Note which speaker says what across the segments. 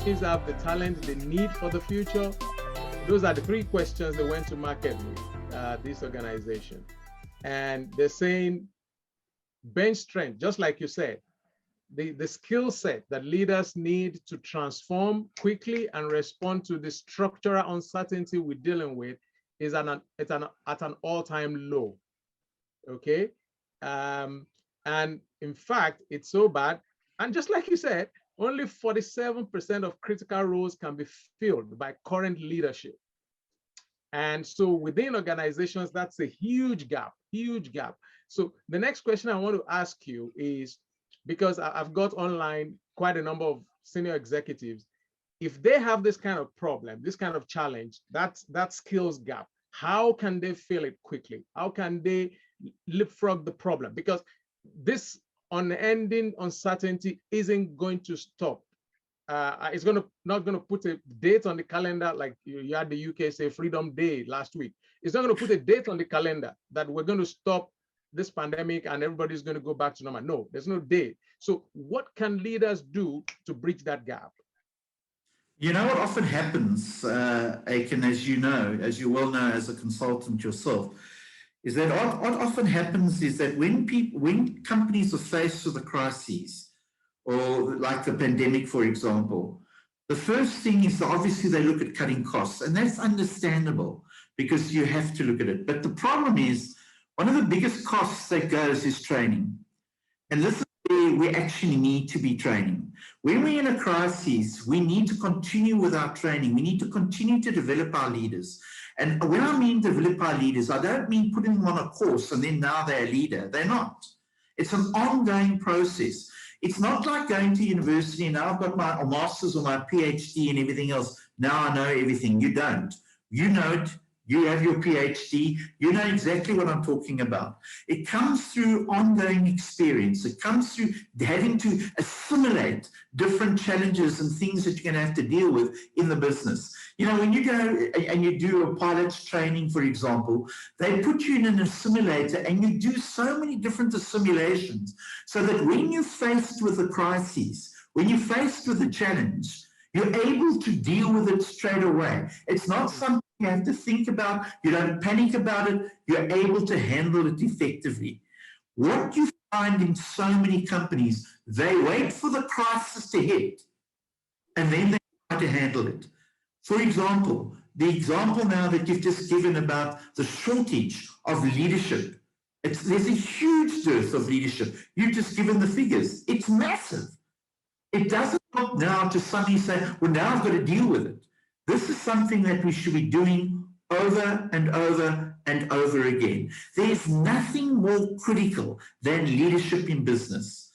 Speaker 1: companies have the talent they need for the future? Those are the three questions they went to market with, this organization. And they're saying bench strength, just like you said, the skill set that leaders need to transform quickly and respond to the structural uncertainty we're dealing with is at an all-time low. Okay. And in fact, it's so bad. And just like you said, only 47% of critical roles can be filled by current leadership. And so within organizations, that's a huge gap, huge gap. So the next question I want to ask you is, because I've got online quite a number of senior executives, if they have this kind of problem, this kind of challenge, that skills gap, how can they fill it quickly? How can they leapfrog the problem? Because this unending uncertainty isn't going to stop. It's not going to put a date on the calendar like you had the UK say Freedom Day last week. It's not going to put a date on the calendar that we're going to stop this pandemic and everybody's going to go back to normal. No, there's no date. So what can leaders do to bridge that gap?
Speaker 2: You know what often happens, Aiken, as you well know as a consultant yourself, is that what often happens is that when companies are faced with a crisis, or like the pandemic, for example, the first thing is obviously they look at cutting costs, and that's understandable because you have to look at it. But the problem is, one of the biggest costs that goes is training. And this is where we actually need to be training. When we're in a crisis, we need to continue with our training. We need to continue to develop our leaders. And when I mean develop our leaders, I don't mean putting them on a course and then now they're a leader. They're not. It's an ongoing process. It's not like going to university and now I've got my master's or my PhD and everything else. Now I know everything. You don't. You know it. You have your PhD. You know exactly what I'm talking about. It comes through ongoing experience. It comes through having to assimilate different challenges and things that you're going to have to deal with in the business. You know, when you go and you do a pilot's training, for example, they put you in an assimilator and you do so many different assimilations so that when you're faced with a crisis, when you're faced with a challenge, you're able to deal with it straight away. It's not something you have to think about. You don't panic about it. You're able to handle it effectively. What you find in so many companies, they wait for the crisis to hit and then they try to handle it. For example, the example now that you've just given about the shortage of leadership. There's a huge dearth of leadership. You've just given the figures. It's massive. It doesn't look now to suddenly say, well, now I've got to deal with it. This is something that we should be doing over and over and over again. There's nothing more critical than leadership in business.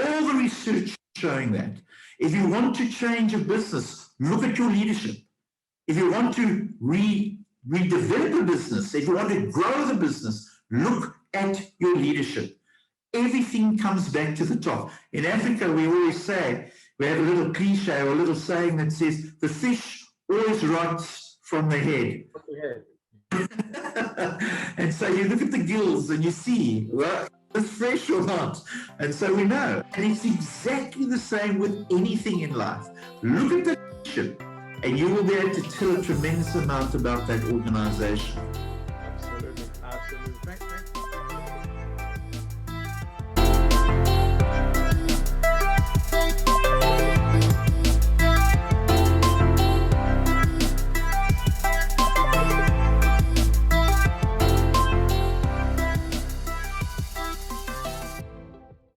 Speaker 2: All the research is showing that. If you want to change a business, look at your leadership. If you want to redevelop a business, if you want to grow the business, look at your leadership. Everything comes back to the top. In Africa, we always say, we have a little cliche or a little saying that says, the fish always rots from the head. And so you look at the gills and you see, well, it's fresh or not. And so we know. And it's exactly the same with anything in life. Look at the leadership and you will be able to tell a tremendous amount about that organization.